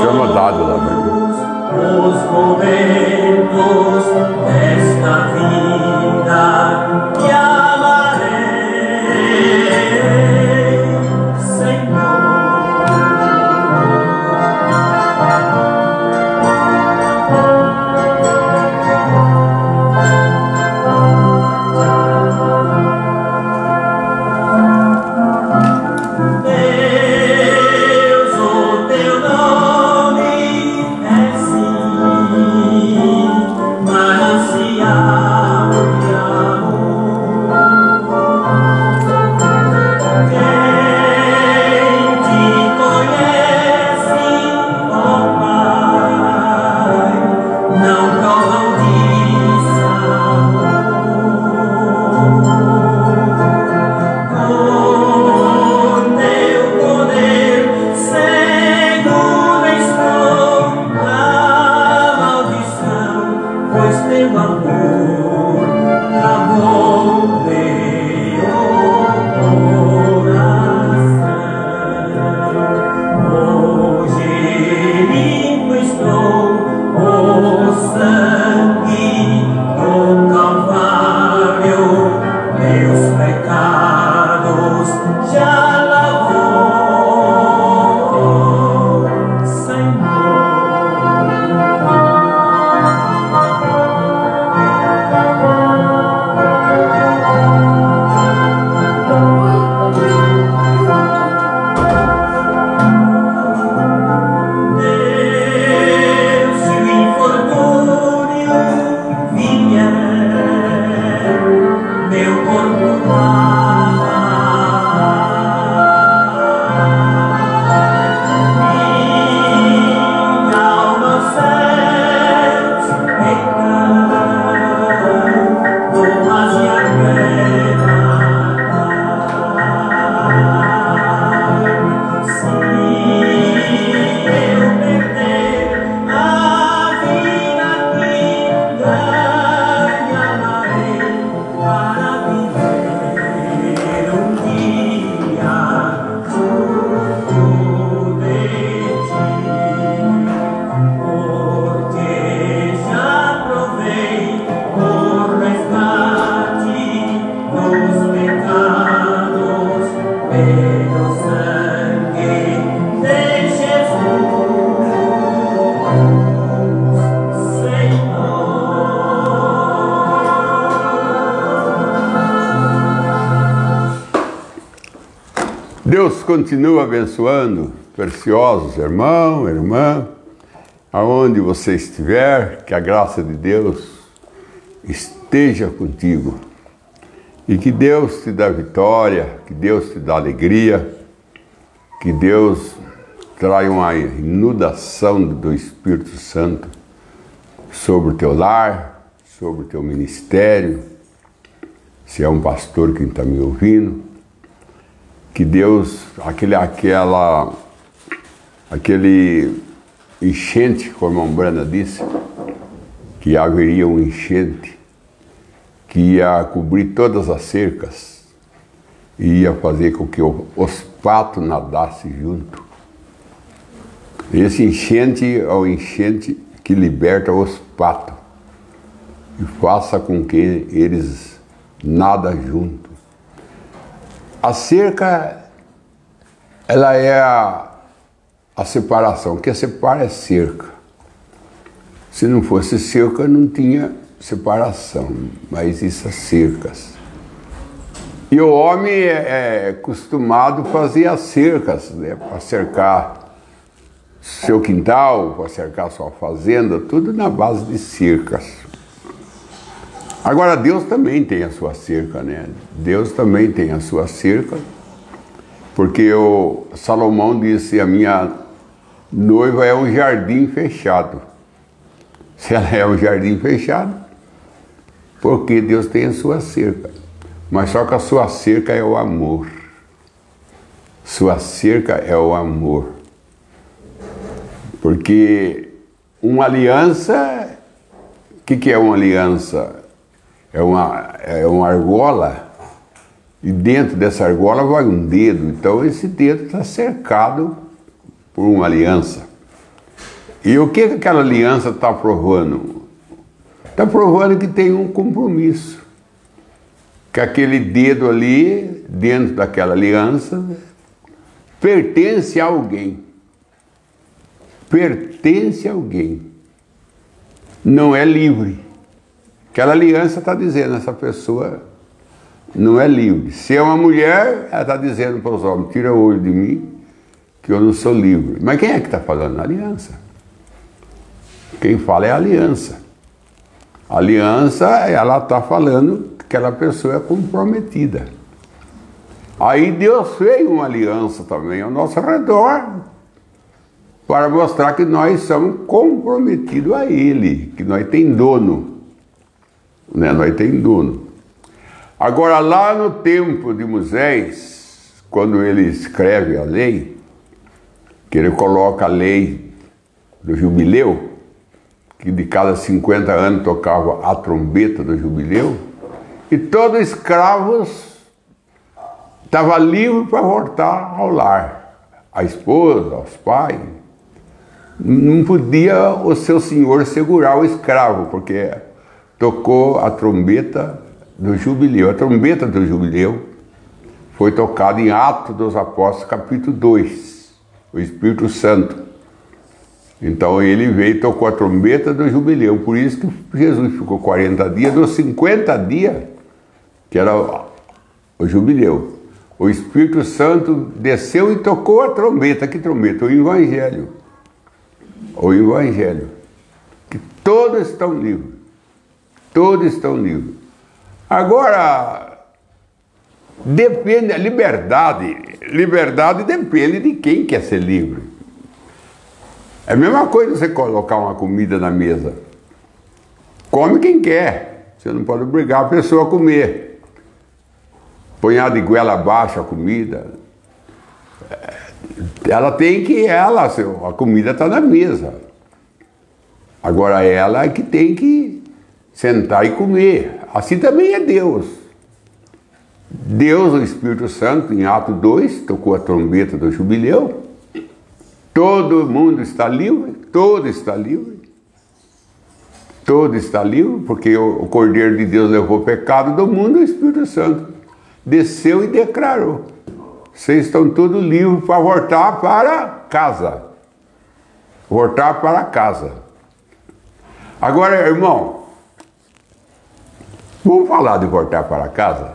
Chama dado lá, os momentos desta vida que amarei, Senhor. Deus, o teu nome é sim manancial de amor. Quem te conhece, ó Pai, não provam disso com teu poder, seguro estou da maldição, pois teu amor travou meu coração. Hoje limpo estou, o sangue do Calvário meus pecados já lavou, Senhor. Deus, se o infortúnio vier, meu corpo minha alma sente pecar, dores e se eu perder a vida aqui, ganharei para viver dia junto de ti, porque já provei o resgate dos pecados pelo sangue de Jesus, Senhor. Deus continua abençoando, preciosos irmão, irmã, aonde você estiver, que a graça de Deus esteja contigo e que Deus te dá vitória, que Deus te dá alegria, que Deus traga uma inundação do Espírito Santo sobre o teu lar, sobre o teu ministério, se é um pastor que está me ouvindo, que Deus, aquele enchente, como a irmã Branda disse, que haveria um enchente que ia cobrir todas as cercas e ia fazer com que os patos nadassem junto. Esse enchente é o enchente que liberta os patos e faça com que eles nadem junto. A cerca, ela é a separação. O que separa é cerca. Se não fosse cerca, não tinha separação, mas isso é cercas. E o homem é acostumado a fazer as cercas, né, para cercar seu quintal, para cercar sua fazenda, tudo na base de cercas. Agora, Deus também tem a sua cerca, né? Deus também tem a sua cerca, porque o Salomão disse, a minha noiva é um jardim fechado. Se ela é um jardim fechado, porque Deus tem a sua cerca. Mas só que a sua cerca é o amor. Sua cerca é o amor. Porque uma aliança, o que é uma aliança? É uma argola, e dentro dessa argola vai um dedo. Então esse dedo está cercado por uma aliança. E o que aquela aliança está provando? Está provando que tem um compromisso. Que aquele dedo ali, dentro daquela aliança, pertence a alguém. Pertence a alguém. Não é livre. Aquela aliança está dizendo, essa pessoa não é livre. Se é uma mulher, ela está dizendo para os homens, tira o olho de mim, que eu não sou livre. Mas quem é que está falando? A aliança. Quem fala é a aliança. A aliança, ela está falando que aquela pessoa é comprometida. Aí Deus fez uma aliança também ao nosso redor, para mostrar que nós somos comprometidos a Ele, que nós tem dono, né? Nós tem dono. Agora, lá no tempo de Moisés, quando ele escreve a lei, que ele coloca a lei do jubileu, que de cada 50 anos tocava a trombeta do jubileu, e todo escravo estava livre para voltar ao lar, à esposa, aos pais. Não podia o seu senhor segurar o escravo, porque tocou a trombeta do jubileu. A trombeta do jubileu foi tocada em Atos dos Apóstolos, capítulo 2, o Espírito Santo. Então ele veio e tocou a trombeta do jubileu. Por isso que Jesus ficou 40 dias, dos 50 dias, que era o jubileu. O Espírito Santo desceu e tocou a trombeta. Que trombeta? O Evangelho. O Evangelho. Que todos estão livres. Todos estão livres. Agora, depende, a liberdade depende de quem quer ser livre. É a mesma coisa você colocar uma comida na mesa. Come quem quer. Você não pode obrigar a pessoa a comer. Ponhar de goela abaixo a comida. Ela tem que, a comida está na mesa. Agora ela é que tem que sentar e comer. Assim também é Deus. Deus, o Espírito Santo, em Atos 2, tocou a trombeta do jubileu. Todo mundo está livre, todo está livre. Todo está livre, porque o Cordeiro de Deus levou o pecado do mundo, o Espírito Santo desceu e declarou: vocês estão todos livres para voltar para casa. Voltar para casa. Agora, irmão, vamos falar de voltar para casa?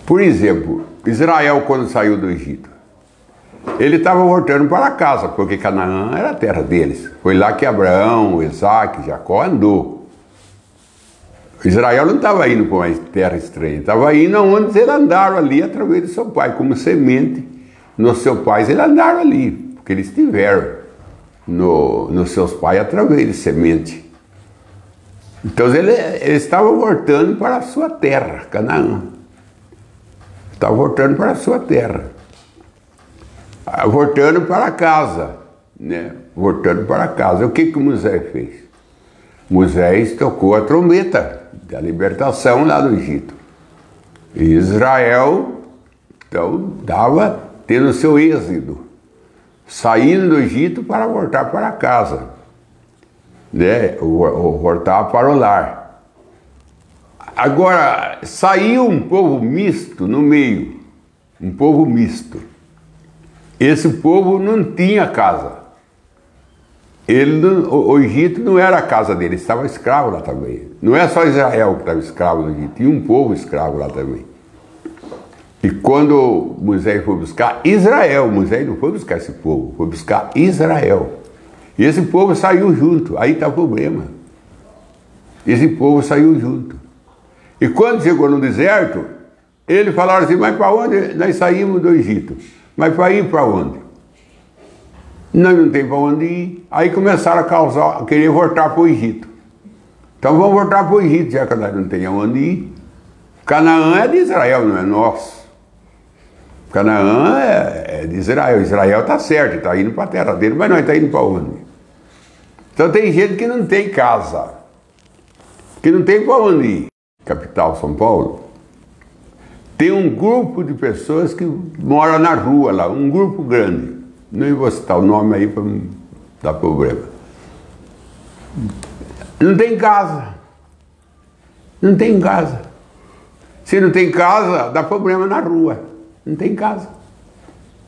Por exemplo, Israel, quando saiu do Egito, ele estava voltando para casa, porque Canaã era a terra deles. Foi lá que Abraão, Isaac, Jacó andou. Israel não estava indo para uma terra estranha, estava indo onde eles andaram ali através do seu pai, como semente nos seus pais. Eles andaram ali, porque eles tiveram nos seus pais através de semente. Então eles estavam voltando para a sua terra, Canaã. Estavam voltando para a sua terra. Voltando para casa, né? Voltando para casa. O que Moisés fez? Moisés tocou a trombeta da libertação lá do Egito. E Israel, então, estava tendo seu êxodo, saindo do Egito para voltar para casa, né? Voltar para o lar. Agora, saiu um povo misto no meio, um povo misto. Esse povo não tinha casa. O Egito não era a casa dele, estava escravo lá também. Não é só Israel que estava escravo no Egito, tinha um povo escravo lá também. E quando Moisés foi buscar Israel, Moisés não foi buscar esse povo, foi buscar Israel. E esse povo saiu junto, aí está o problema. Esse povo saiu junto. E quando chegou no deserto, eles falaram assim: mas para onde nós saímos do Egito? Mas para ir para onde? Nós não tem para onde ir. Aí começaram a querer voltar para o Egito. Então vamos voltar para o Egito, já que nós não tem aonde ir. Canaã é de Israel, não é nosso. Canaã é de Israel. Israel está certo, está indo para a terra dele, mas nós está indo para onde? Então tem gente que não tem casa, que não tem para onde ir. Capital São Paulo, tem um grupo de pessoas que moram na rua lá, um grupo grande. não vou citar o nome aí para não dar problema. Não tem casa. Não tem casa. Se não tem casa, dá problema na rua. Não tem casa.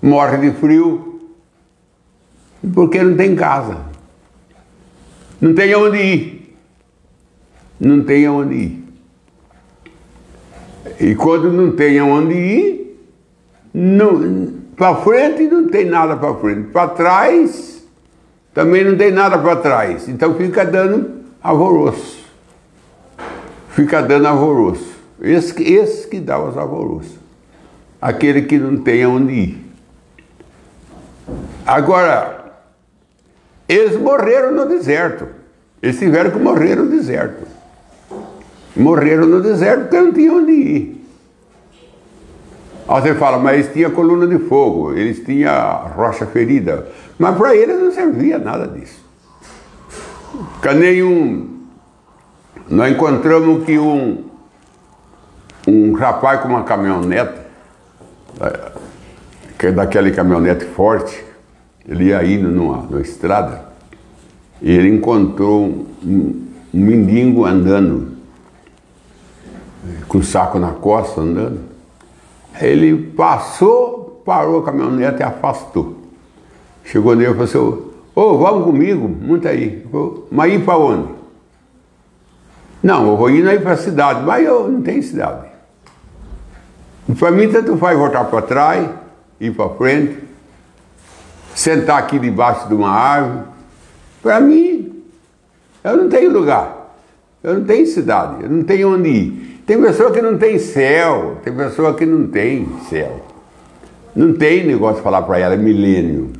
Morre de frio, porque não tem casa. Não tem aonde ir. Não tem aonde ir. E quando não tem aonde ir, para frente não tem nada para frente. Para trás, também não tem nada para trás. Então fica dando alvoroço. Fica dando alvoroço. Esse que dá os alvoroços. Aquele que não tem aonde ir. Agora, eles morreram no deserto. Eles tiveram que morrer no deserto. Morreram no deserto porque não tinham onde ir. Aí você fala, mas eles tinham coluna de fogo, eles tinham rocha ferida. Mas para eles não servia nada disso. Nós encontramos que um rapaz com uma caminhonete, que é daquela caminhonete forte, ele ia indo numa estrada, e ele encontrou um mendigo andando, com o saco na costa, andando. Ele parou a caminhonete e afastou. Chegou nele e falou assim, ô, vamos comigo, monta aí. Mas ir para onde? Não, eu vou indo aí para a cidade, mas eu não tenho cidade. Para mim, tanto faz voltar para trás, ir para frente, sentar aqui debaixo de uma árvore. Para mim, eu não tenho lugar, eu não tenho cidade, eu não tenho onde ir. Tem pessoa que não tem céu, tem pessoa que não tem céu. Não tem negócio de falar para ela, milênio.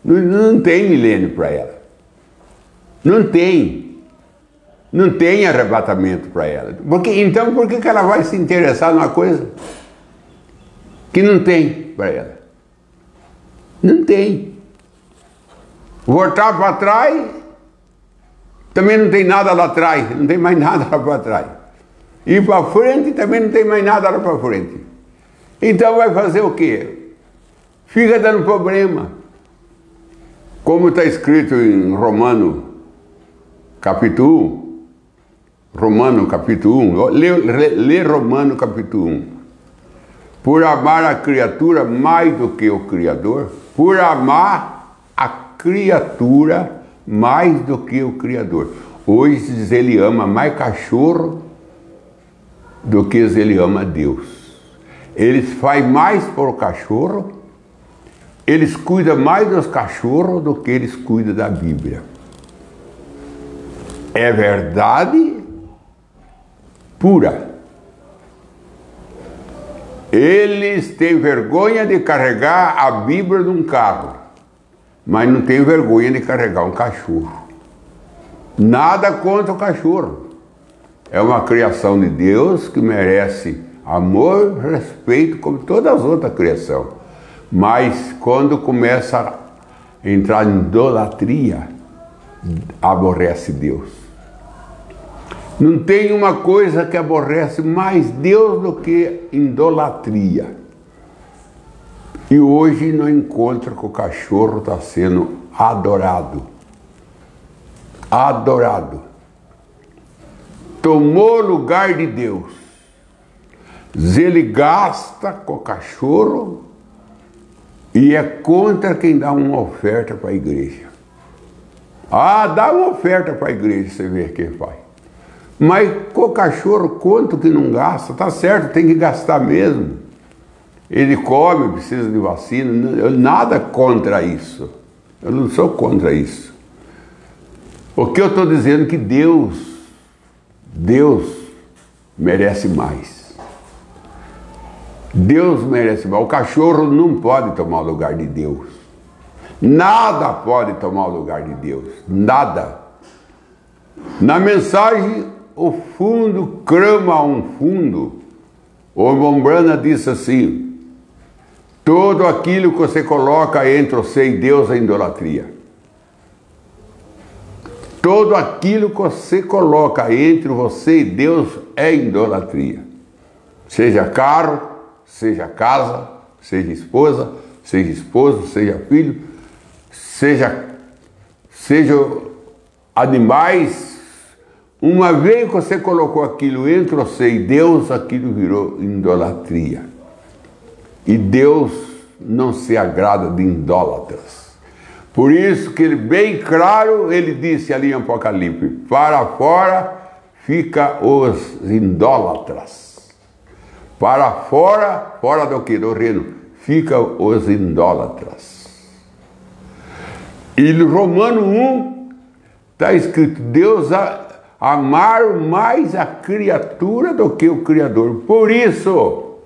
Não tem milênio para ela. Não tem. Não tem arrebatamento para ela. Então por que ela vai se interessar numa coisa que não tem para ela? Não tem. Voltar para trás, também não tem nada lá atrás, não tem mais nada lá para trás. Ir para frente, também não tem mais nada lá para frente. Então vai fazer o quê? Fica dando problema. Como está escrito em Romano, capítulo 1. Romano, capítulo 1. Lê Romano, capítulo 1. Por amar a criatura mais do que o Criador. Por amar a criatura mais do que o Criador. Hoje diz ele ama mais cachorro do que ele ama Deus. Eles fazem mais por o cachorro, eles cuidam mais dos cachorros do que eles cuidam da Bíblia. É verdade pura. Eles têm vergonha de carregar a Bíblia num carro, mas não têm vergonha de carregar um cachorro. Nada contra o cachorro. É uma criação de Deus que merece amor, respeito, como todas as outras criações. Mas quando começa a entrar em idolatria, aborrece Deus. Não tem uma coisa que aborrece mais Deus do que idolatria. E hoje não encontra que o cachorro está sendo adorado. Adorado. Tomou o lugar de Deus. Ele gasta com o cachorro e é contra quem dá uma oferta para a igreja. Ah, dá uma oferta para a igreja, você vê quem faz. Mas com o cachorro, quanto que não gasta? Tá certo, tem que gastar mesmo. Ele come, precisa de vacina, nada contra isso. Eu não sou contra isso. O que eu estou dizendo é que Deus merece mais. Deus merece mais. O cachorro não pode tomar o lugar de Deus. Nada pode tomar o lugar de Deus. Nada. Na mensagem, o fundo clama a um fundo. O irmão Branham disse assim: tudo aquilo que você coloca entre você e Deus é idolatria. Tudo aquilo que você coloca entre você e Deus é idolatria. Seja carro, seja casa, seja esposa, seja esposo, seja filho, seja animais. Uma vez que você colocou aquilo entre você e Deus, aquilo virou idolatria. E Deus não se agrada de idólatras. Por isso que ele, bem claro, ele disse ali em Apocalipse, para fora fica os idólatras. Para fora, fora do que? Do reino, fica os idólatras. E no Romano 1 está escrito, Deus amar mais a criatura do que o Criador. Por isso,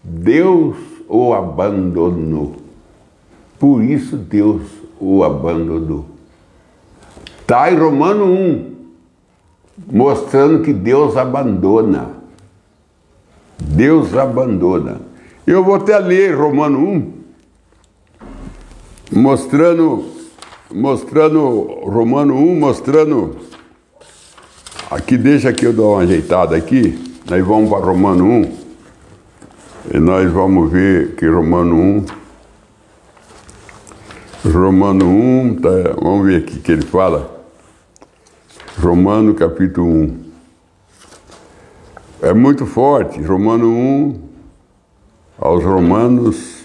Deus o abandonou. Por isso, Deus o abandonou. Está em Romano 1, mostrando que Deus abandona. Deus abandona. Eu vou até ler Romano 1, mostrando Romano 1, mostrando, aqui, deixa que eu dou uma ajeitada aqui, nós vamos para Romano 1, e nós vamos ver que Romano 1, tá, vamos ver aqui que ele fala, Romano capítulo 1, é muito forte, Romano 1, aos Romanos.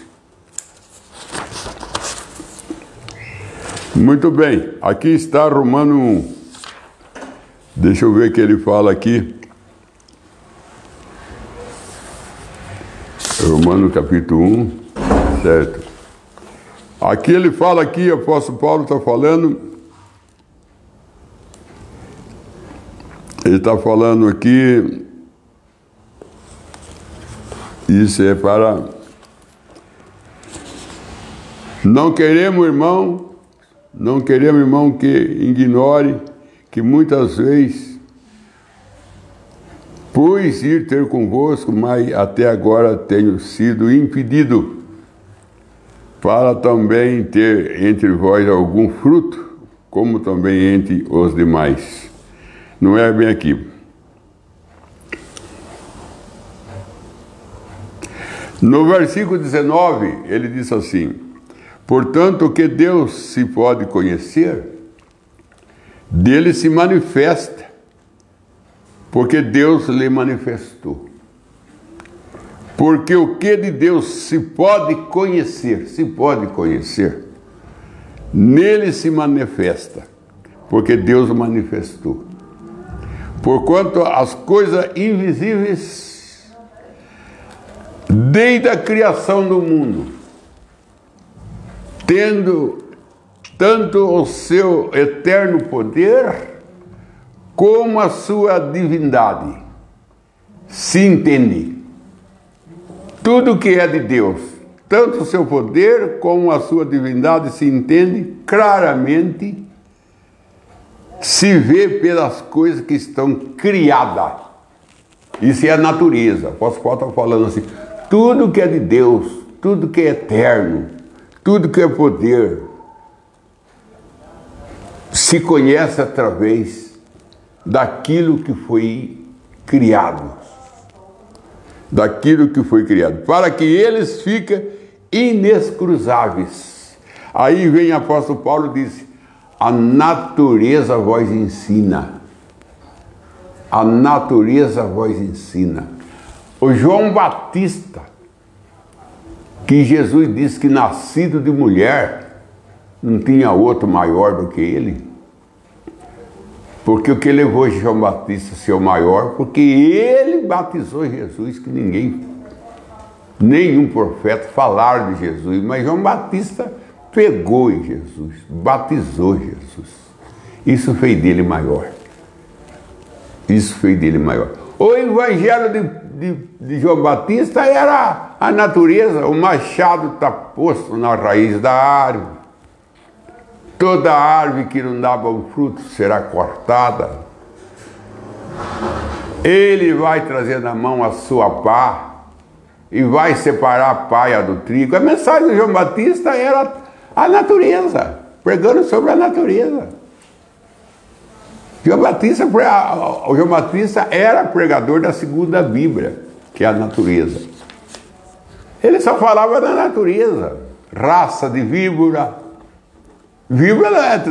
Muito bem, aqui está Romano 1. Deixa eu ver o que ele fala aqui. Romano capítulo 1, certo. Aqui ele fala aqui, o apóstolo Paulo está falando. Ele está falando aqui. Isso é para... Não queremos, irmão, que ignore que muitas vezes pus ir ter convosco, mas até agora tenho sido impedido para também ter entre vós algum fruto, como também entre os demais. Não é bem aqui. No versículo 19, ele diz assim, portanto, o que Deus se pode conhecer, dele se manifesta, porque Deus lhe manifestou. Porque o que de Deus se pode conhecer, nele se manifesta, porque Deus o manifestou. Porquanto as coisas invisíveis, desde a criação do mundo, tendo tanto o seu eterno poder, como a sua divindade, se entende. Tudo que é de Deus, tanto o seu poder como a sua divindade se entende claramente, se vê pelas coisas que estão criadas. Isso é a natureza. O apóstolo Paulo está falando assim, tudo que é de Deus, tudo que é eterno, tudo que é poder, se conhece através daquilo que foi criado. Daquilo que foi criado. Para que eles fiquem inescruzáveis. Aí vem o apóstolo Paulo e diz, a natureza vos ensina. A natureza vos ensina. O João Batista, que Jesus disse que nascido de mulher, não tinha outro maior do que ele. Porque o que levou João Batista a ser o maior, porque ele batizou Jesus, que nenhum profeta falaram de Jesus, mas João Batista pegou em Jesus, batizou Jesus. Isso fez dele maior. Isso fez dele maior. O evangelho de João Batista era a natureza, o machado está posto na raiz da árvore. Toda árvore que não dava um fruto será cortada. Ele vai trazer na mão a sua pá e vai separar a palha do trigo. A mensagem de João Batista era a natureza, pregando sobre a natureza. João Batista era pregador da segunda Bíblia, que é a natureza. Ele só falava da natureza. raça de víbora. Víbora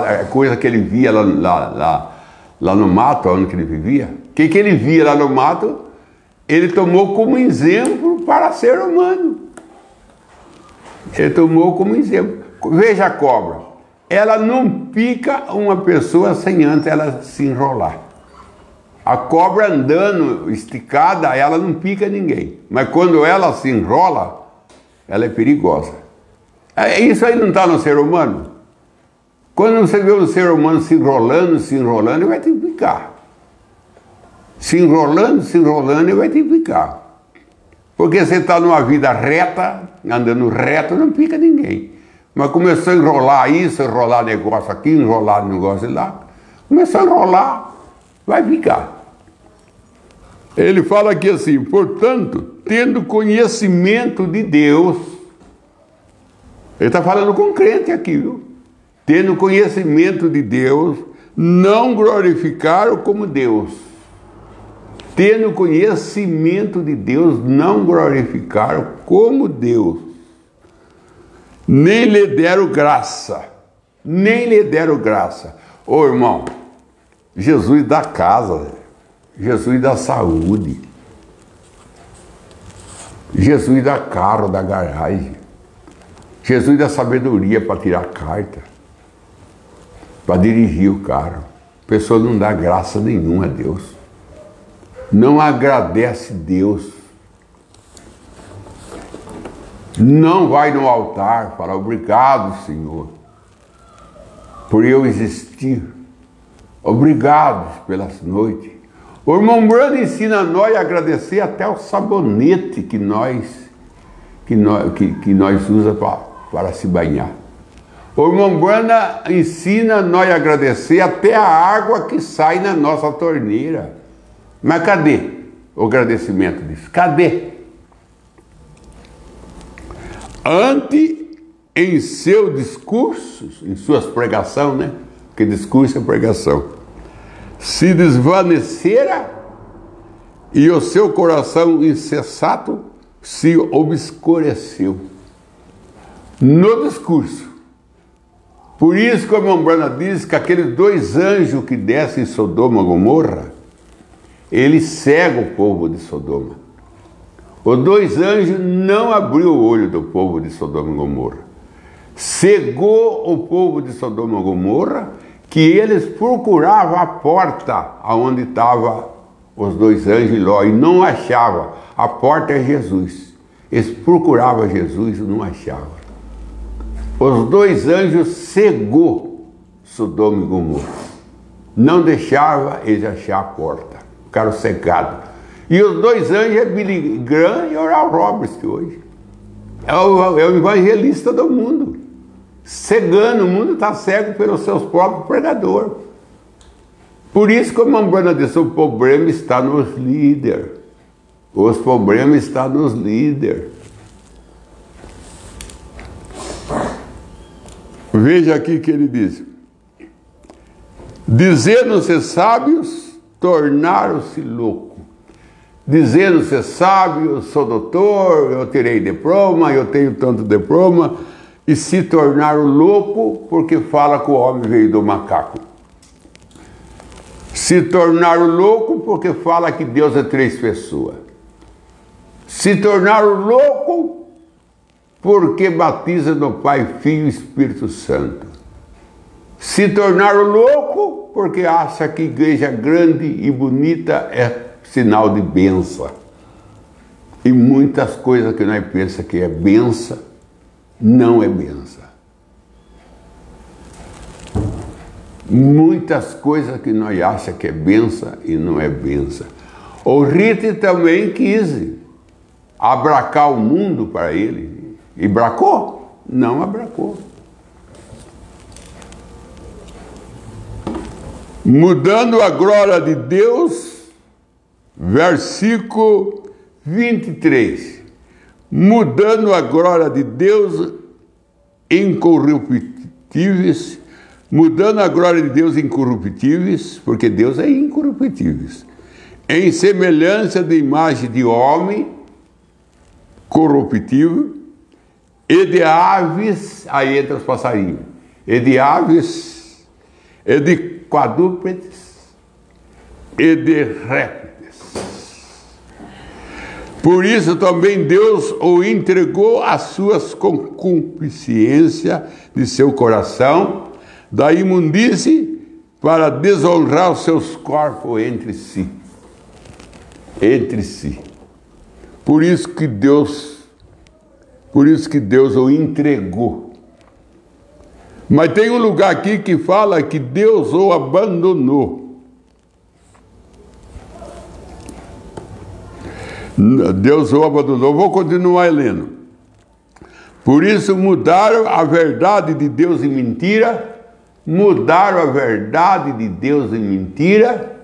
é coisa que ele via lá no mato, onde ele vivia. O que ele via lá no mato, ele tomou como exemplo para ser humano. Ele tomou como exemplo. Veja a cobra. Ela não pica uma pessoa sem antes ela se enrolar. A cobra andando esticada, ela não pica ninguém. Mas quando ela se enrola, ela é perigosa. Isso aí não está no ser humano? Quando você vê um ser humano se enrolando, ele vai te picar. Se enrolando, ele vai te picar. Porque você está numa vida reta, andando reto, não pica ninguém. Mas começou a enrolar isso, enrolar negócio aqui, enrolar negócio lá. Começou a enrolar, vai picar. Ele fala aqui assim, portanto, tendo conhecimento de Deus. Ele está falando com crente aqui, viu? Tendo conhecimento de Deus, não glorificaram como Deus. Tendo conhecimento de Deus, não glorificaram como Deus. Nem lhe deram graça. Nem lhe deram graça. Ô irmão, Jesus dá casa, Jesus dá saúde. Jesus dá carro, dá garagem. Jesus dá sabedoria para tirar carta, para dirigir o carro. A pessoa não dá graça nenhuma a Deus. Não agradece Deus. Não vai no altar falar obrigado, Senhor, por eu existir. Obrigado pelas noites. O irmão Brando ensina a nós a agradecer até o sabonete que nós usamos para se banhar. O irmão Branda ensina nós a agradecer até a água que sai na nossa torneira. Mas cadê o agradecimento disso? Cadê? Antes, em seu discurso, em suas pregações, né? Porque discurso é pregação, se desvanecera e o seu coração insensato se obscureceu. No discurso. Por isso que o irmão Brana diz que aqueles dois anjos que descem em Sodoma e Gomorra, eles cegam o povo de Sodoma. Os dois anjos não abriu o olho do povo de Sodoma e Gomorra. Cegou o povo de Sodoma e Gomorra, que eles procuravam a porta onde estavam os dois anjos de Ló e não achavam. A porta é Jesus. Eles procuravam Jesus e não achavam. Os dois anjos cegou Sodoma e Gomorra. Não deixava eles achar a porta. Ficaram cegados. E os dois anjos é Billy Graham e Oral Roberts hoje. É o evangelista do mundo. Cegando, o mundo está cego pelos seus próprios pregadores. Por isso que o irmão Brana disse, o problema está nos líderes. Os problemas estão nos líderes. Veja aqui que ele diz: dizendo-se sábios, tornaram-se loucos. Dizendo-se sábio, eu sou doutor, eu tirei diploma, eu tenho tanto diploma, e se tornaram loucos porque fala que o homem veio do macaco. Se tornaram loucos porque fala que Deus é 3 pessoas. Se tornaram loucos porque batiza no Pai, Filho e Espírito Santo. Se tornaram loucos porque acha que igreja grande e bonita é sinal de bênção. E muitas coisas que nós pensamos que é bênção, não é bênção. Muitas coisas que nós achamos que é bênção e não é bênção. O Rite também quis abracar o mundo para ele. E bracou? Não abracou. Mudando a glória de Deus, versículo 23. Mudando a glória de Deus incorruptíveis, mudando a glória de Deus incorruptíveis, porque Deus é incorruptíveis, em semelhança de imagem de homem corruptível, e de aves, aí entra os passarinhos, e de aves, e de quadrúpedes, e de répteis. Por isso também Deus o entregou às suas concupiscências de seu coração, da imundície, para desonrar os seus corpos entre si. Entre si. Por isso que Deus o entregou. Mas tem um lugar aqui que fala que Deus o abandonou. Deus o abandonou. Vou continuar lendo. Por isso mudaram a verdade de Deus em mentira. Mudaram a verdade de Deus em mentira.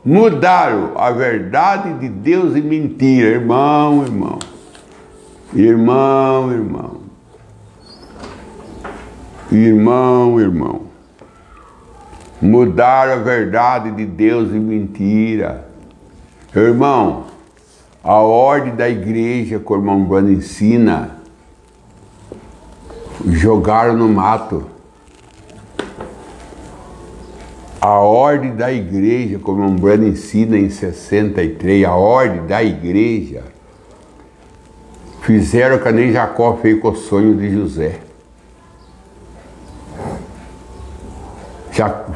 Mudaram a verdade de Deus em mentira. Irmão, irmão. Irmão, irmão. Irmão, irmão. Mudaram a verdade de Deus em mentira. Irmão, a ordem da igreja que o irmão Brando ensina, jogaram no mato. A ordem da igreja, como o irmão Brando ensina em 63, a ordem da igreja, fizeram que nem Jacó fez com o sonho de José.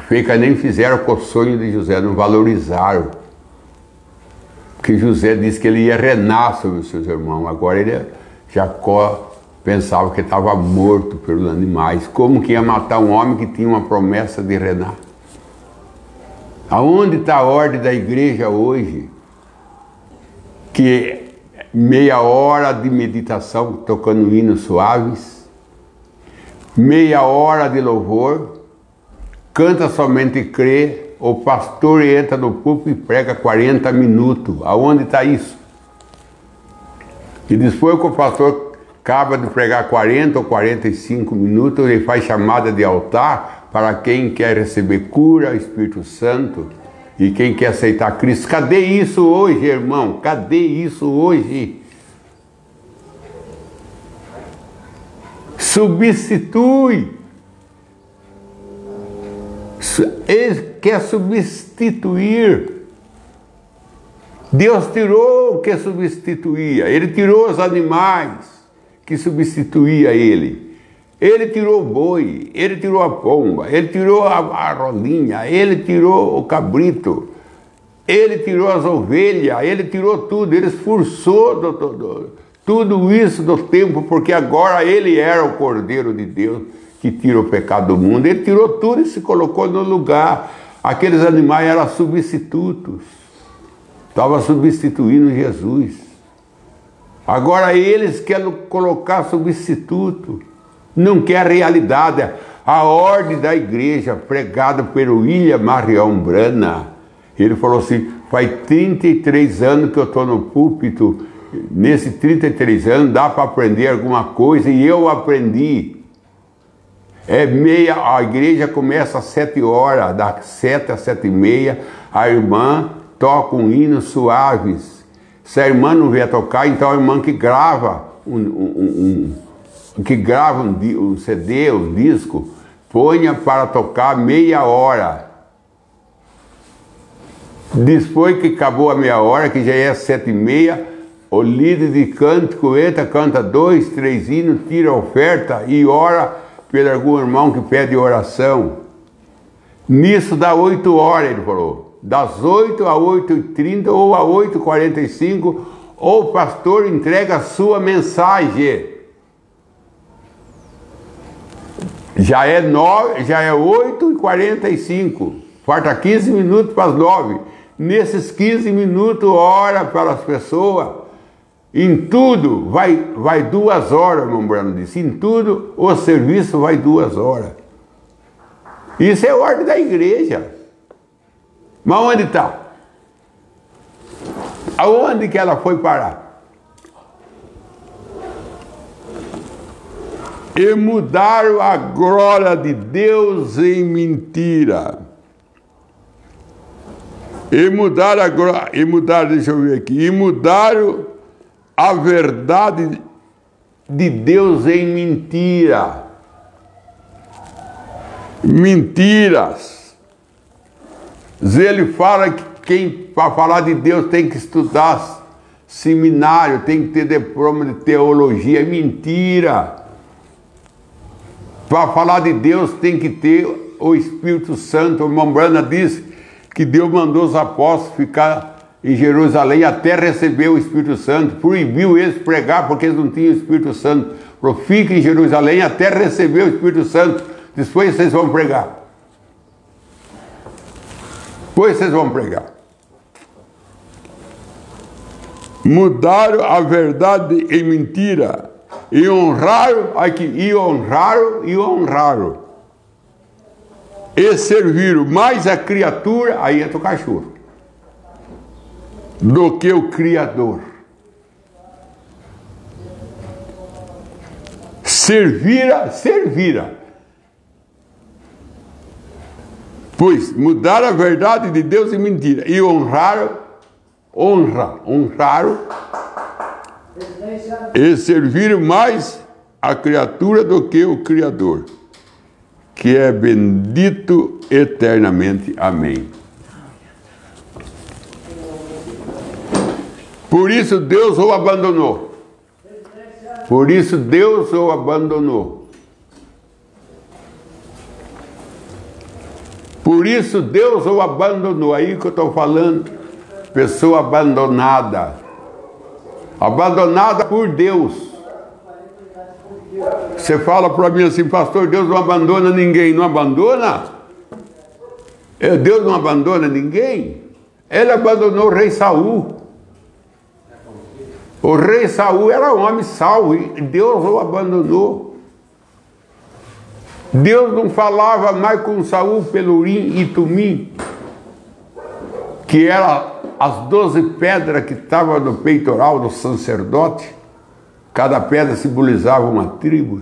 Fez que nem fizeram com o sonho de José, não valorizaram. Porque José disse que ele ia reinar sobre os seus irmãos. Agora Jacó pensava que estava morto pelos animais. Como que ia matar um homem que tinha uma promessa de reinar? Aonde está a ordem da igreja hoje? Que meia hora de meditação tocando hinos suaves, meia hora de louvor, canta somente crê, o pastor entra no púlpito e prega 40 minutos. Aonde está isso? E depois que o pastor acaba de pregar 40 ou 45 minutos, ele faz chamada de altar para quem quer receber cura, Espírito Santo, e quem quer aceitar Cristo. Cadê isso hoje, irmão? Cadê isso hoje? Substitui. Ele quer substituir. Deus tirou o que substituía. Ele tirou os animais que substituía ele. Ele tirou o boi, ele tirou a pomba, ele tirou a rolinha, ele tirou o cabrito, ele tirou as ovelhas, ele tirou tudo, ele expulsou tudo isso do tempo, porque agora ele era o Cordeiro de Deus que tira o pecado do mundo. Ele tirou tudo e se colocou no lugar. Aqueles animais eram substitutos, estavam substituindo Jesus. Agora eles querem colocar substituto. Não quer a realidade. A ordem da igreja, pregada pelo William Marion Branham, ele falou assim: faz 33 anos que eu estou no púlpito, nesses 33 anos dá para aprender alguma coisa, e eu aprendi. A igreja começa às 7 horas, das 7 às 7h30, a irmã toca um hino suaves. Se a irmã não vier tocar, então a irmã que grava um CD, um disco, ponha para tocar meia hora. Depois que acabou a meia hora, que já é 7h30, o líder de cântico entra, canta 2, 3 hinos, tira a oferta e ora por algum irmão que pede oração. Nisso dá 8 horas, ele falou. Das 8 a 8h30 ou a 8h45, o pastor entrega a sua mensagem. Já é 8h45, falta 15 minutos para as 9. Nesses 15 minutos, ora para as pessoas. Em tudo, vai 2 horas, irmão Brando disse. Em tudo, o serviço vai 2 horas. Isso é a ordem da igreja. Mas onde está? Aonde que ela foi parar? E mudaram a glória de Deus em mentira. E mudaram a glória, deixa eu ver aqui, e mudaram a verdade de Deus em mentira. Mentiras. Ele fala que quem para falar de Deus tem que estudar seminário, tem que ter diploma de teologia. É mentira. Para falar de Deus tem que ter o Espírito Santo. O irmão Brana disse que Deus mandou os apóstolos ficar em Jerusalém até receber o Espírito Santo. Proibiu eles pregar porque eles não tinham o Espírito Santo. Falou, fiquem em Jerusalém até receber o Espírito Santo. Depois vocês vão pregar. Depois vocês vão pregar. Mudaram a verdade em mentira. E honraram, aqui, e honraram. E serviram mais a criatura, aí entra o cachorro, do que o Criador. Servira. Pois mudaram a verdade de Deus em mentira. E honraram. E serviram mais a criatura do que o Criador, que é bendito eternamente. Amém. Por isso Deus o abandonou. Por isso Deus o abandonou. Por isso Deus o abandonou. Aí que eu estou falando. Pessoa abandonada. Abandonada por Deus. Você fala para mim assim, pastor, Deus não abandona ninguém. Não abandona? Deus não abandona ninguém. Ele abandonou o rei Saul. O rei Saul era um homem salvo e Deus o abandonou. Deus não falava mais com Saul pelo Urim e Tumim, que era as 12 pedras que estavam no peitoral do sacerdote. Cada pedra simbolizava uma tribo.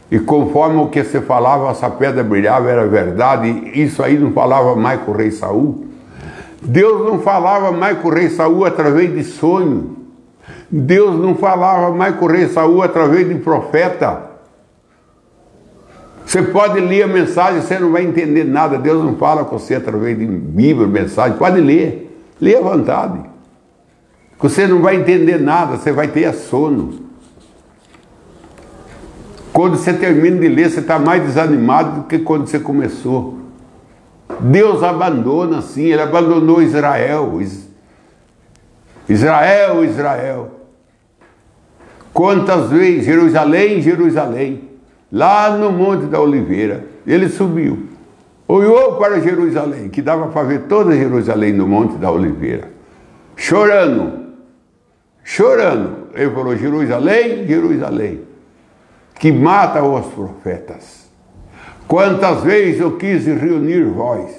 E conforme o que você falava, essa pedra brilhava, era verdade. E isso aí não falava mais com o rei Saul. Deus não falava mais com o rei Saul através de sonho. Deus não falava mais com o rei Saul através de profeta. Você pode ler a mensagem, você não vai entender nada. Deus não fala com você através de Bíblia, mensagem. Pode ler. Lê à vontade. Você não vai entender nada, você vai ter sono. Quando você termina de ler, você está mais desanimado do que quando você começou. Deus abandona, sim. Ele abandonou Israel. Israel. Quantas vezes? Jerusalém. Lá no Monte da Oliveira, ele subiu, olhou para Jerusalém, que dava para ver toda Jerusalém no Monte da Oliveira, chorando. Ele falou, Jerusalém, que mata os profetas. Quantas vezes eu quis reunir vós,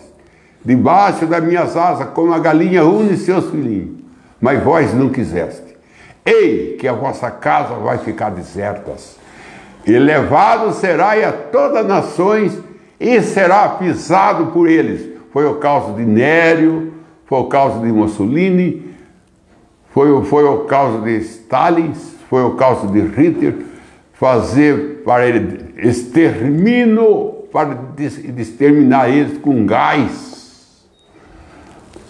debaixo das minhas asas, como a galinha une seus filhinhos, mas vós não quiseste. Ei, que a vossa casa vai ficar deserta. E levado será a todas as nações e será pisado por eles. Foi o caso de Nério, foi o caso de Mussolini, foi o caso de Stalin, foi o caso de Hitler, fazer para ele extermínio, para exterminar eles com gás.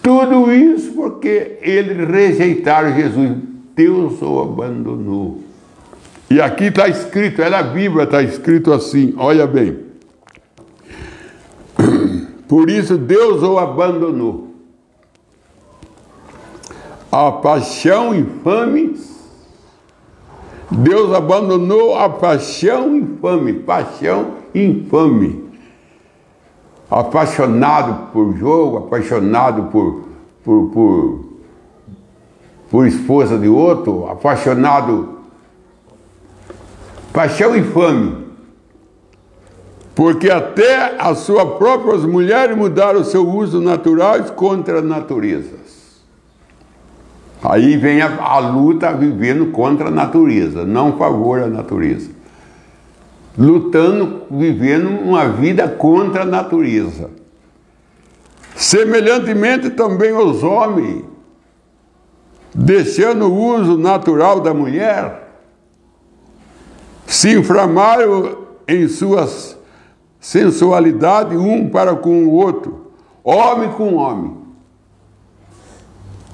Tudo isso porque eles rejeitaram Jesus. Deus o abandonou. E aqui está escrito, na Bíblia está escrito assim, olha bem. Por isso Deus o abandonou. A paixão infame, Deus abandonou a paixão infame. Apaixonado por jogo, apaixonado por esposa de outro, paixão infame, porque até as suas próprias mulheres mudaram o seu uso natural contra a natureza. Aí vem a luta vivendo contra a natureza, não a favor da natureza. Lutando, vivendo uma vida contra a natureza. Semelhantemente também os homens, deixando o uso natural da mulher, se inflamaram em suas sensualidade um para com o outro, homem com homem,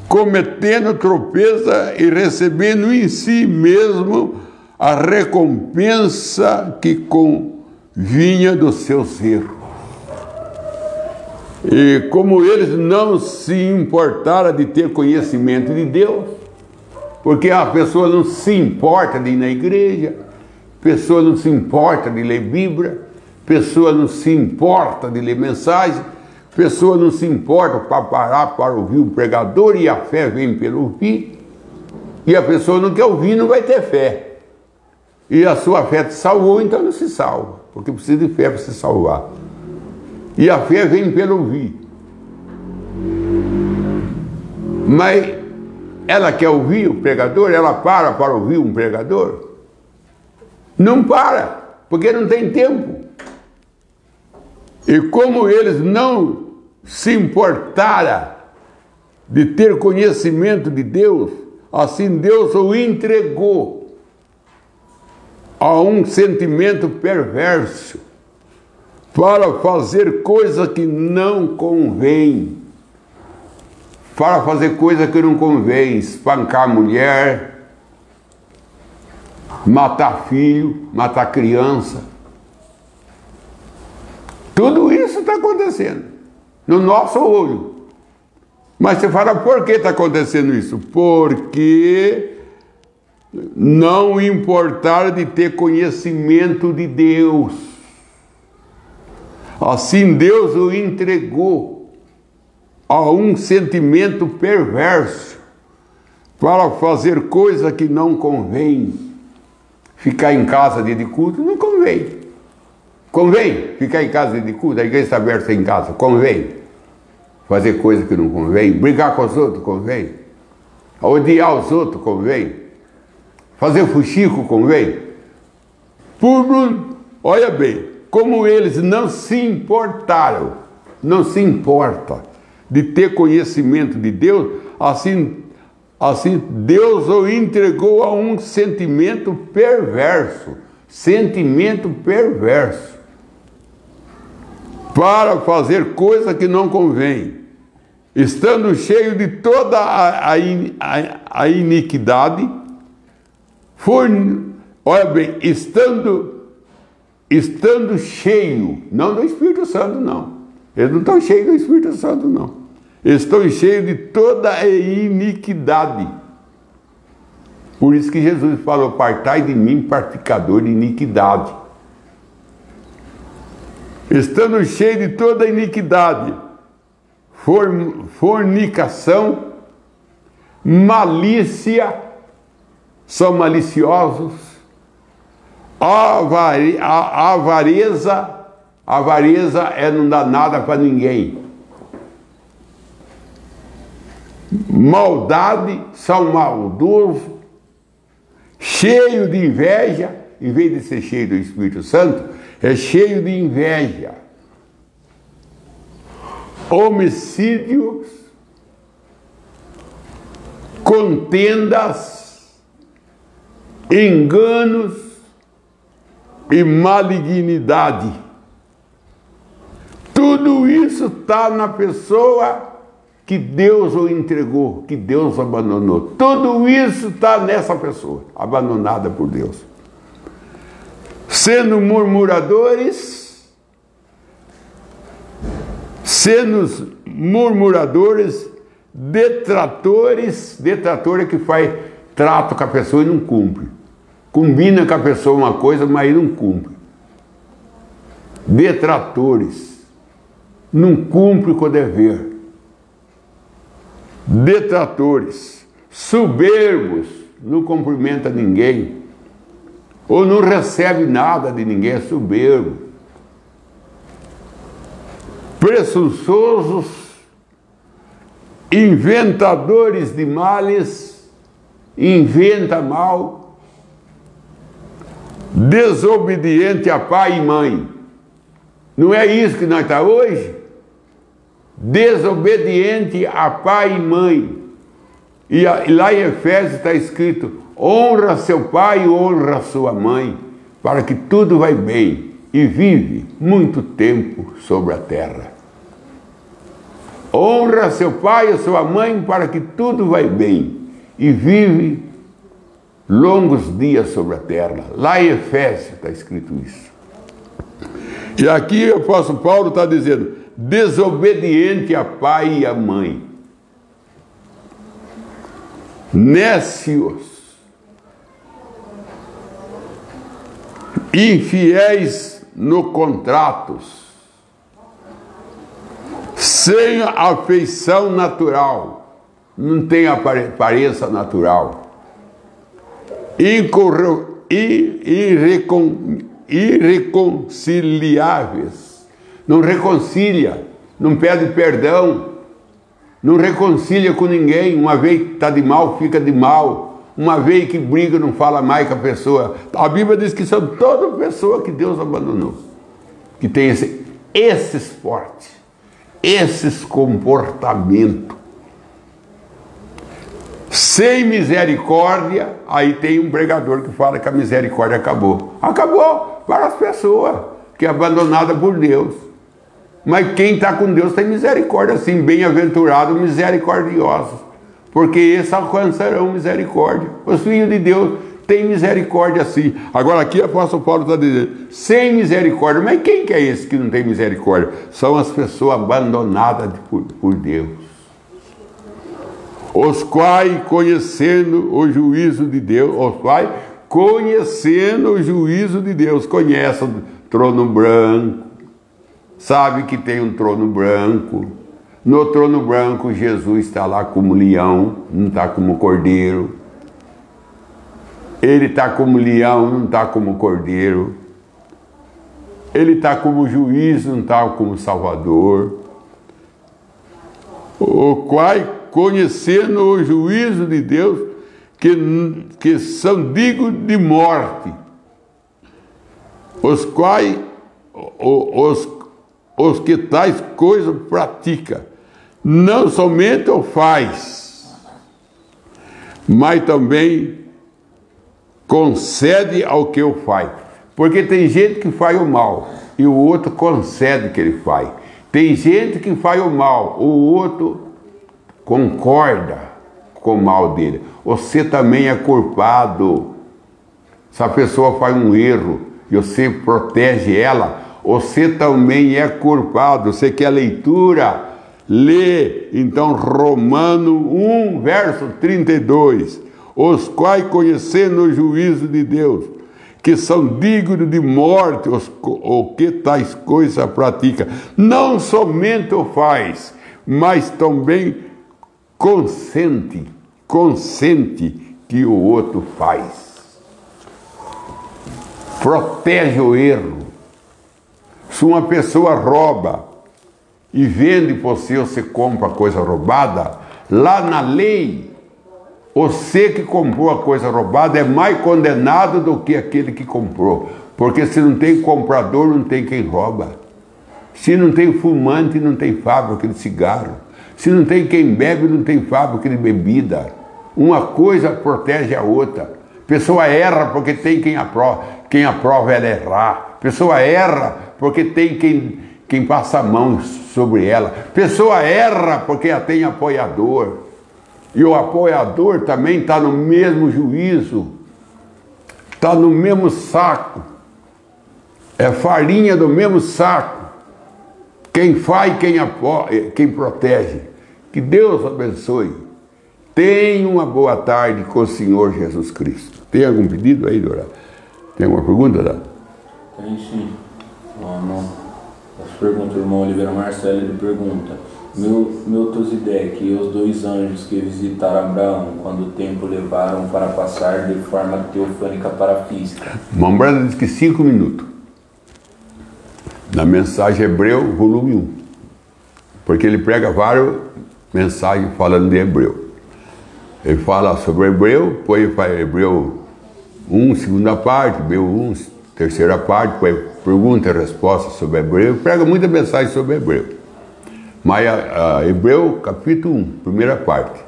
cometendo tropeça e recebendo em si mesmo a recompensa que convinha dos seus erros. E como eles não se importaram de ter conhecimento de Deus, porque a pessoa não se importa de ir na igreja, a pessoa não se importa de ler Bíblia, a pessoa não se importa de ler mensagem, a pessoa não se importa para parar para ouvir um pregador, e a fé vem pelo ouvir, e a pessoa não quer ouvir, não vai ter fé. E a sua fé te salvou, então não se salva, porque precisa de fé para se salvar. E a fé vem pelo ouvir. Mas ela quer ouvir o pregador? Ela para ouvir um pregador? Não para, porque não tem tempo. E como eles não se importaram de ter conhecimento de Deus, assim Deus o entregou a um sentimento perverso para fazer coisa que não convém. Para fazer coisa que não convém, espancar a mulher, matar filho, matar criança. Tudo isso está acontecendo no nosso olho. Mas você fala, por que está acontecendo isso? Porque não importaram de ter conhecimento de Deus. Assim Deus o entregou a um sentimento perverso para fazer coisa que não convém. Ficar em casa dia de culto não convém. Convém ficar em casa dia de culto, a igreja está aberta em casa, convém. Fazer coisa que não convém, brigar com os outros convém. Odiar os outros convém. Fazer fuxico convém. Olha bem, como eles não se importaram, não se importa de ter conhecimento de Deus, assim Deus o entregou a um sentimento perverso, para fazer coisa que não convém, estando cheio de toda a iniquidade, olha bem, estando cheio, não do Espírito Santo, não. Eles não estão cheios do Espírito Santo, não. Estão cheios de toda a iniquidade. Por isso que Jesus falou, apartai de mim, praticador de iniquidade. Estando cheio de toda a iniquidade, fornicação, malícia, são maliciosos, avareza é não dar nada para ninguém. Maldade, são maldosos, cheio de inveja, em vez de ser cheio do Espírito Santo, é cheio de inveja. Homicídios, contendas, enganos e malignidade. Tudo isso está na pessoa que Deus o entregou, que Deus o abandonou. Tudo isso está nessa pessoa, abandonada por Deus. Sendo murmuradores, detratores é que faz trato com a pessoa e não cumpre. Combina com a pessoa uma coisa, mas não cumpre. Detratores, não cumpre com o dever. Detratores, soberbos, não cumprimenta ninguém, ou não recebe nada de ninguém, é soberbo. Presunçosos, inventadores de males, inventa mal, desobediente a pai e mãe. Não é isso que nós estamos hoje? Desobediente a pai e mãe. E lá em Efésios está escrito, honra seu pai e honra sua mãe. para que tudo vai bem e vive muito tempo sobre a terra. Honra seu pai e sua mãe para que tudo vai bem e vive longos dias sobre a terra. Lá em Efésios está escrito isso. E aqui o apóstolo Paulo está dizendo, desobediente a pai e a mãe, nécios, infiéis no contratos, sem afeição natural, não tem aparência natural, irreconciliáveis, não reconcilia, não pede perdão, não reconcilia com ninguém. Uma vez que está de mal, fica de mal. Uma vez que briga, não fala mais com a pessoa. A Bíblia diz que são toda pessoa que Deus abandonou, que tem esses portes, esses comportamentos. Sem misericórdia, aí tem um pregador que fala que a misericórdia acabou. Acabou para as pessoas que é abandonada por Deus. Mas quem está com Deus tem misericórdia, sim, bem-aventurados, misericordiosos, porque esses alcançarão misericórdia. Os filhos de Deus têm misericórdia, sim. Agora aqui o apóstolo Paulo está dizendo, sem misericórdia. Mas quem que é esse que não tem misericórdia? São as pessoas abandonadas por Deus, os quais conhecendo o juízo de Deus, conhece o trono branco, sabe que tem um trono branco. No trono branco Jesus está lá como leão, não está como cordeiro. Ele está como leão, não está como cordeiro. Ele está como juiz, não está como salvador. O qual, conhecendo o juízo de Deus, que são dignos de morte, os quais os que tais coisas pratica, não somente o faz, mas também concede ao que o faz. Porque tem gente que faz o mal e o outro concede que ele faz. Tem gente que faz o mal, o outro concorda com o mal dele. Você também é culpado. Se a pessoa faz um erro e você protege ela, você também é culpado. Você quer leitura? Lê, então, Romano 1, verso 32. Os quais, conhecendo o juízo de Deus, que são dignos de morte, o que tais coisas pratica, não somente o faz, mas também consente que o outro faz. Protege o erro. Se uma pessoa rouba e vende por você compra coisa roubada, lá na lei, você que comprou a coisa roubada é mais condenado do que aquele que comprou. Porque se não tem comprador, não tem quem rouba. Se não tem fumante, não tem fábrica de cigarro. Se não tem quem bebe, não tem fábrica de bebida. Uma coisa protege a outra. A pessoa erra porque tem quem aprova ela errar. A pessoa erra porque tem quem passa a mão sobre ela. A pessoa erra porque ela tem apoiador. E o apoiador também está no mesmo juízo. Está no mesmo saco. É farinha do mesmo saco. Quem faz, quem protege. Que Deus abençoe. Tenha uma boa tarde com o Senhor Jesus Cristo. Tem algum pedido aí, Dora? Tem alguma pergunta, Dora? Tem sim. As perguntas do irmão Oliveira Marcelo, ele pergunta: Melquisedeque e os dois anjos que visitaram Abraão, quando o tempo levaram para passar de forma teofânica para física. Irmão Brando diz que 5 minutos. Na mensagem Hebreu, volume 1. Porque ele prega várias mensagens falando de Hebreu. Ele fala sobre Hebreu, depois ele faz Hebreu 1, segunda parte, Hebreu 1, terceira parte, depois pergunta e resposta sobre Hebreu. Ele prega muita mensagem sobre Hebreu. Mas Hebreu, capítulo 1, primeira parte.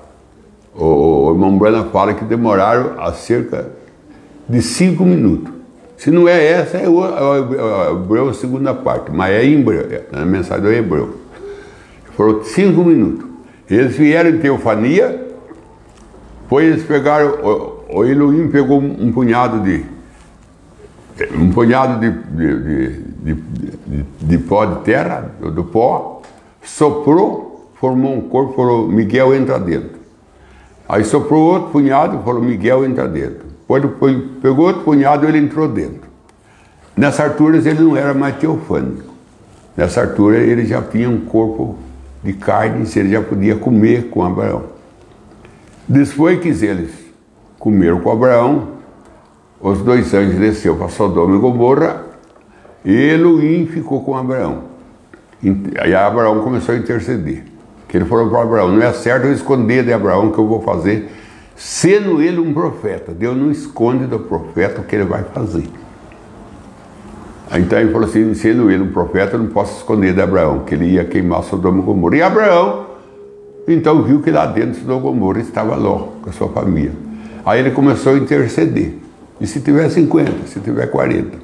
O irmão Brana fala que demoraram a cerca de 5 minutos. Se não é essa, é o Hebreu, a segunda parte, mas é em Hebreu, na mensagem do Hebreu. Foram 5 minutos. Eles vieram em teofania, depois eles pegaram, o Elohim pegou um punhado de pó de terra, do pó, soprou, formou um corpo, falou, Miguel entra dentro. Aí soprou outro punhado e falou, Miguel entra dentro. Depois pegou outro punhado e ele entrou dentro. Nessa altura ele não era mais teofânico. Nessa altura ele já tinha um corpo de carne, ele já podia comer com Abraão. Depois que eles comeram com Abraão, os 2 anjos desceram para Sodoma e Gomorra, e Elohim ficou com Abraão. Aí Abraão começou a interceder. Que ele falou para Abraão, não é certo eu esconder de Abraão que eu vou fazer, sendo ele um profeta. Deus não esconde do profeta o que ele vai fazer. Então ele falou assim, sendo ele um profeta, eu não posso esconder de Abraão, que ele ia queimar Sodoma e Gomorra. E Abraão, então, viu que lá dentro de Sodoma e Gomorra estava Ló, com a sua família. Aí ele começou a interceder. E se tiver 50, se tiver 40.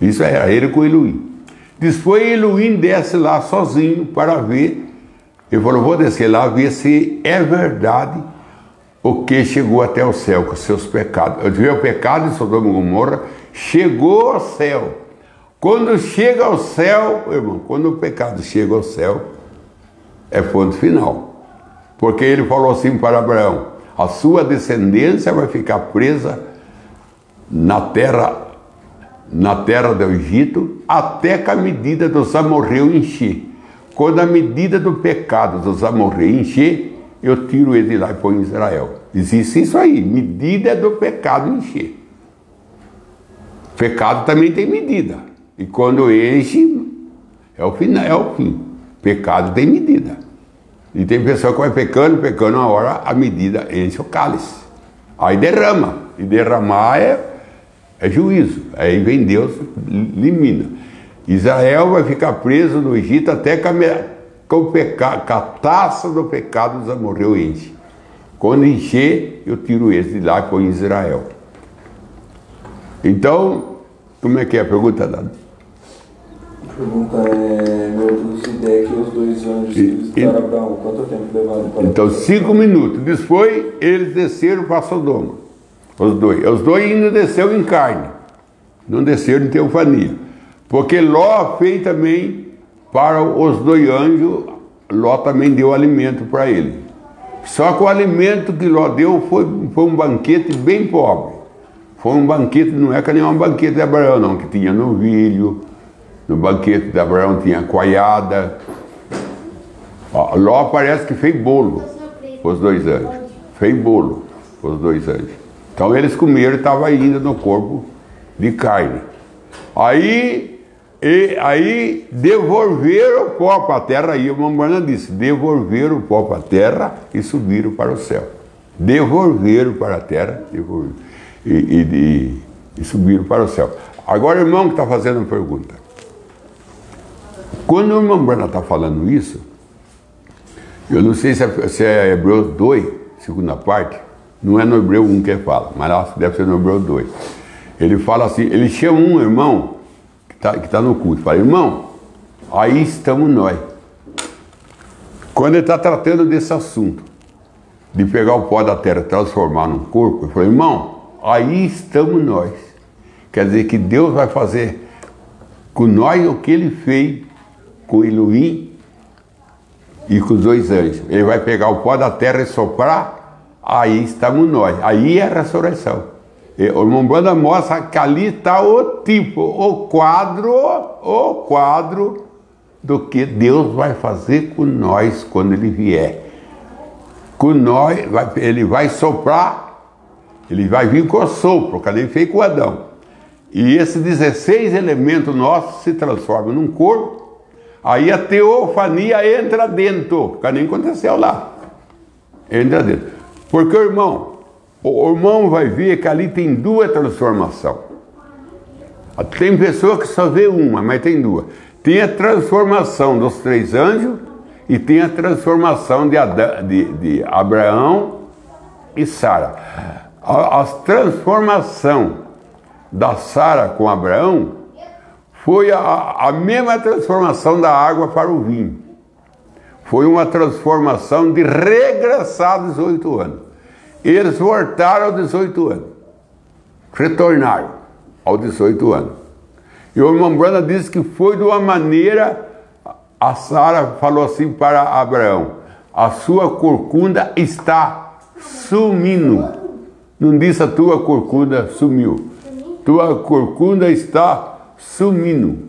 Isso era ele com Elohim. Depois Elohim desce lá sozinho para ver. Ele falou, vou descer lá ver se é verdade o que chegou até o céu com seus pecados. Eu vi o pecado de Sodoma e Gomorra, chegou ao céu. Quando chega ao céu, irmão, quando o pecado chega ao céu, é ponto final. Porque ele falou assim para Abraão, a sua descendência vai ficar presa na terra do Egito, até que a medida dos amorreus encher. Quando a medida do pecado dos amorreus encher, eu tiro ele de lá e ponho em Israel. Existe isso aí, medida do pecado encher. Pecado também tem medida. E quando enche, é o final, é o fim. Pecado tem medida. E tem pessoa que vai pecando, uma hora a medida enche o cálice. Aí derrama. E derramar é juízo. Aí vem Deus, elimina. Israel vai ficar preso no Egito até que a taça do pecado dos amorreus enche. Quando encher, eu tiro esse de lá e ponho em Israel. Então, como é que é a pergunta, Dado? A pergunta é, meu Deus, ideia que os 2 anjos que visitaram Abraão, quanto tempo levaram para... Então, 5 minutos. Depois, eles desceram para Sodoma. Os dois ainda desceram em carne. Não desceram em teofania. Porque Ló fez também para os 2 anjos, Ló também deu alimento para ele. Só que o alimento que Ló deu foi um banquete bem pobre. Foi um banquete, não é que nem um banquete de Abraão, não, que tinha novilho. No banquete de Abraão tinha coalhada. Ló parece que fez bolo, os 2 anjos. Fez bolo, os 2 anjos. Então eles comeram e estavam ainda no corpo de carne. Aí devolveram o pó para a terra, aí a Mambrana disse, devolveram o pó para a terra e subiram para o céu. Devolveram para a terra e subiram para o céu. Agora o irmão que está fazendo a pergunta. Quando o irmão Brana está falando isso, eu não sei se é Hebreus 2, segunda parte, não é no Hebreu 1 que ele fala, mas lá deve ser no Hebreu 2. Ele fala assim, ele chama um irmão que tá no culto, fala, irmão, aí estamos nós. Quando ele está tratando desse assunto, de pegar o pó da terra e transformar num corpo, ele fala, irmão, aí estamos nós. Quer dizer que Deus vai fazer com nós o que ele fez com Elohim e com os 2 anjos. Ele vai pegar o pó da terra e soprar, aí estamos nós. Aí é a ressurreição. O irmão Branda mostra que ali está o tipo, o quadro do que Deus vai fazer com nós quando ele vier. Com nós, ele vai soprar, ele vai vir com o sopro, que ele fez com Adão. E esses 16 elementos nossos se transformam num corpo. Aí a teofania entra dentro, que nem aconteceu lá. Entra dentro. Porque o irmão vai ver que ali tem 2 transformações. Tem pessoa que só vê uma, mas tem 2. Tem a transformação dos 3 anjos e tem a transformação de Abraão e Sara. A transformação da Sara com Abraão foi a mesma transformação da água para o vinho. Foi uma transformação de regressar aos 18 anos. Eles voltaram aos 18 anos. Retornaram aos 18 anos. E o irmão Branham disse que foi de uma maneira, a Sara falou assim para Abraão: a sua corcunda está sumindo. Não disse a tua corcunda sumiu. Tua corcunda está sumindo.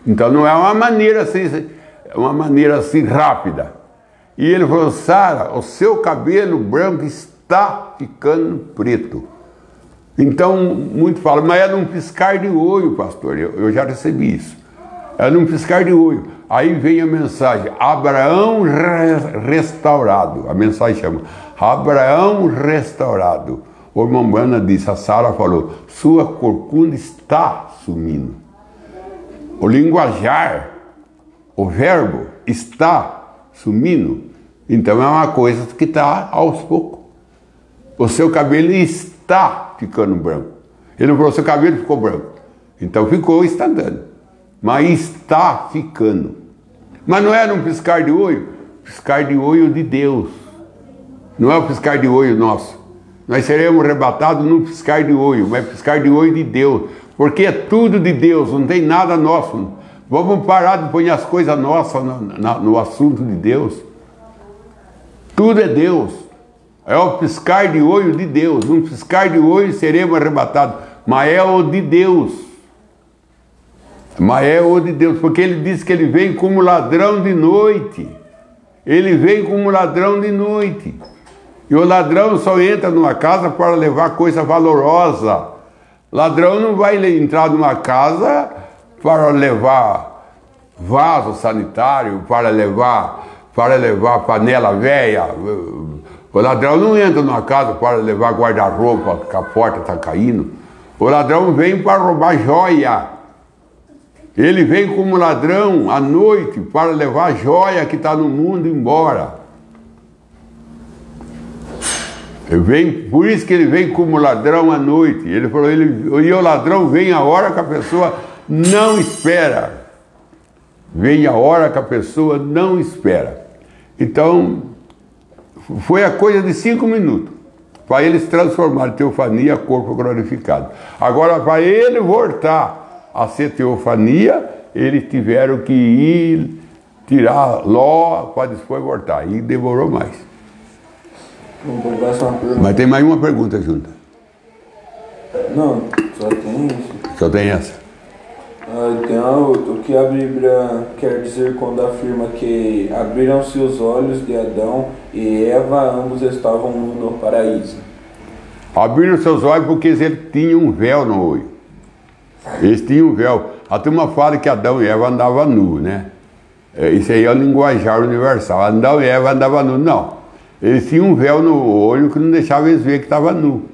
Então não é uma maneira assim, é uma maneira assim rápida. E ele falou: Sara, o seu cabelo branco está ficando preto. Então, muitos falam, mas é num piscar de olho, pastor. Eu já recebi isso. É num piscar de olho. Aí vem a mensagem: Abraão restaurado. A mensagem chama Abraão restaurado. O irmão Branham disse, a Sara falou: sua corcunda está sumindo. O linguajar, o verbo está sumindo. Então é uma coisa que está aos poucos. O seu cabelo está ficando branco. Ele não falou: seu cabelo ficou branco. Então ficou, está andando. Mas está ficando. Mas não é num piscar de olho. Piscar de olho de Deus. Não é o piscar de olho nosso. Nós seremos arrebatados num piscar de olho, mas piscar de olho de Deus. Porque é tudo de Deus, não tem nada nosso. Vamos parar de pôr as coisas nossas no assunto de Deus. Tudo é Deus. É o piscar de olho de Deus. Num piscar de olho seremos arrebatados. Mas é o de Deus. Mas é o de Deus. Porque ele disse que ele vem como ladrão de noite. Ele vem como ladrão de noite. E o ladrão só entra numa casa para levar coisa valorosa. Ladrão não vai entrar numa casa para levar vaso sanitário, para levar panela velha. O ladrão não entra numa casa para levar guarda-roupa, que a porta está caindo. O ladrão vem para roubar joia. Ele vem como ladrão à noite para levar a joia que está no mundo embora. Por isso que ele vem como ladrão à noite. Ele falou: e o ladrão vem a hora que a pessoa não espera. Vem a hora que a pessoa não espera. Então, foi a coisa de 5 minutos para eles transformarem teofania, corpo glorificado. Agora, para ele voltar a ser teofania, eles tiveram que ir tirar Ló para depois voltar. E demorou mais. Mas tem mais uma pergunta junto. Não, só tem isso. Só tem essa. Tem a outra. O que a Bíblia quer dizer quando afirma que abriram-se os olhos de Adão e Eva, ambos estavam no paraíso? Abriram seus olhos porque eles tinham um véu no olho. Eles tinham um véu. A turma fala que Adão e Eva andavam nu, né? Isso aí é o linguajar universal. Adão e Eva andavam nu. Não. Eles tinham um véu no olho que não deixava eles ver que estava nu.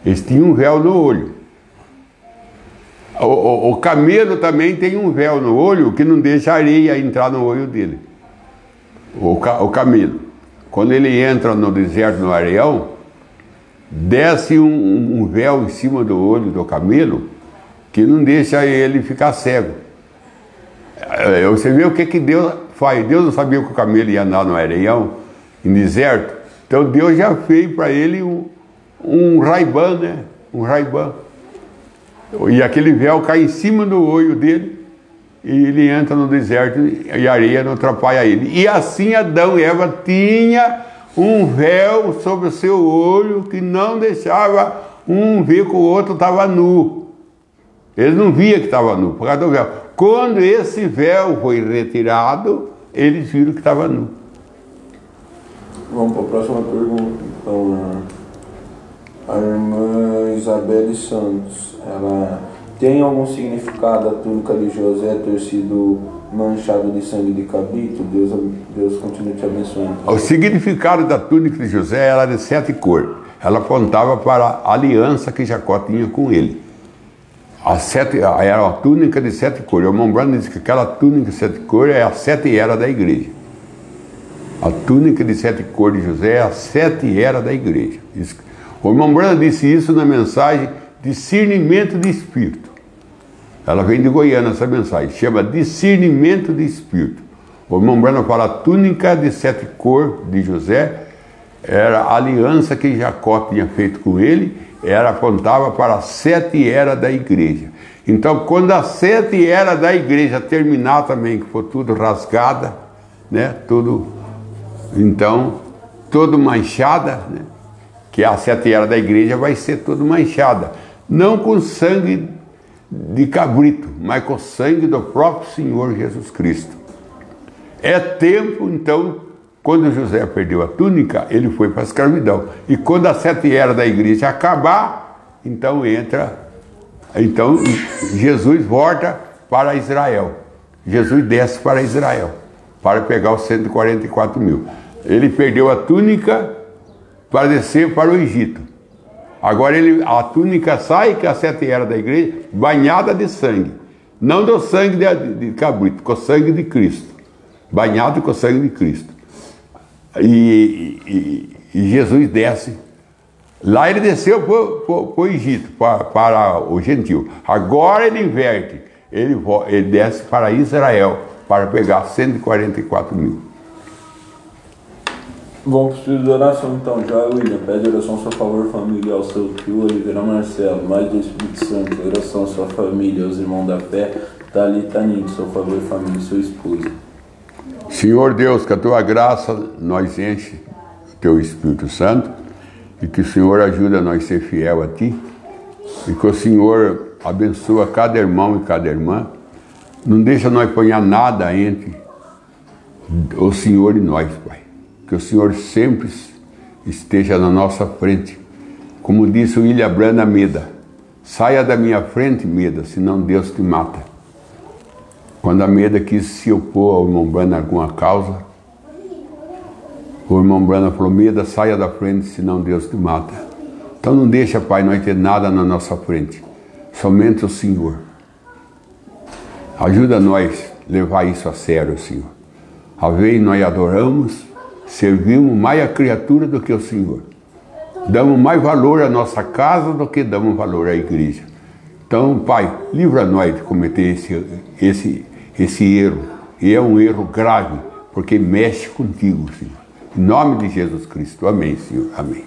Eles tinham um véu no olho. O camelo também tem um véu no olho que não deixa a areia entrar no olho dele. O camelo. Quando ele entra no deserto, no areião, desce um véu em cima do olho do camelo que não deixa ele ficar cego. Você vê o que Deus faz. Deus não sabia que o camelo ia andar no areião, em deserto. Então Deus já fez para ele um Ray-Ban, né? Um Ray-Ban. E aquele véu cai em cima do olho dele e ele entra no deserto e a areia não atrapalha ele. E assim Adão e Eva tinham um véu sobre o seu olho que não deixava um ver que o outro estava nu. Eles não via que estava nu por causa do véu. Quando esse véu foi retirado, eles viram que estava nu. Vamos para a próxima pergunta. Então, a irmã Isabelle Santos, ela tem algum significado a túnica de José ter sido manchado de sangue de cabrito? Deus continue te abençoando. O significado da túnica de José era de 7 cores. Ela apontava para a aliança que Jacó tinha com ele. Era uma túnica de 7 cores. O irmão Branham disse que aquela túnica de 7 cores é a 7 eras da igreja. A túnica de 7 cores de José é a 7 eras da igreja. O irmão Branham disse isso na mensagem discernimento de espírito. Ela vem de Goiânia, essa mensagem. Chama discernimento de espírito. O irmão Branham fala, a túnica de 7 cores de José era a aliança que Jacó tinha feito com ele, apontava para as 7 eras da igreja. Então, quando as 7 eras da igreja terminar também, que for tudo rasgada, né, tudo, então, tudo manchada, né, que a 7 eras da igreja vai ser tudo manchada, não com sangue de cabrito, mas com sangue do próprio Senhor Jesus Cristo. É tempo, então, quando José perdeu a túnica, ele foi para a escravidão. E quando a 7 eras da igreja acabar, então Jesus volta para Israel. Jesus desce para Israel, para pegar os 144 mil. Ele perdeu a túnica para descer para o Egito. Agora a túnica sai, que é a 7 eras da igreja, banhada de sangue. Não do sangue de cabrito, com o sangue de Cristo. Banhado com o sangue de Cristo. E Jesus desce. Lá ele desceu para o Egito, para o gentil. Agora ele inverte. Ele desce para Israel, para pegar 144 mil. Vamos para o espírito de oração então. Já, William, pede oração a seu favor, família, ao seu tio Oliveira Marcelo, mais do Espírito Santo, oração à sua família, aos irmãos da fé, Thalita Nini, seu favor, família, sua esposa. Senhor Deus, que a tua graça nos enche o teu Espírito Santo e que o Senhor ajude a nós a ser fiel a ti e que o Senhor abençoa cada irmão e cada irmã. Não deixa nós ponhar nada entre o Senhor e nós, Pai. Que o Senhor sempre esteja na nossa frente. Como disse o William Branham Meda, saia da minha frente, Meda, senão Deus te mata. Quando a Meda quis se opor ao irmão Branham em alguma causa, o irmão Branham falou, Meda, saia da frente, senão Deus te mata. Então não deixa, Pai, nós ter nada na nossa frente, somente o Senhor. Ajuda nós a levar isso a sério, Senhor. A vez nós adoramos, servimos mais a criatura do que o Senhor. Damos mais valor à nossa casa do que damos valor à igreja. Então, Pai, livra nós de cometer esse erro. E é um erro grave, porque mexe contigo, Senhor. Em nome de Jesus Cristo. Amém, Senhor. Amém.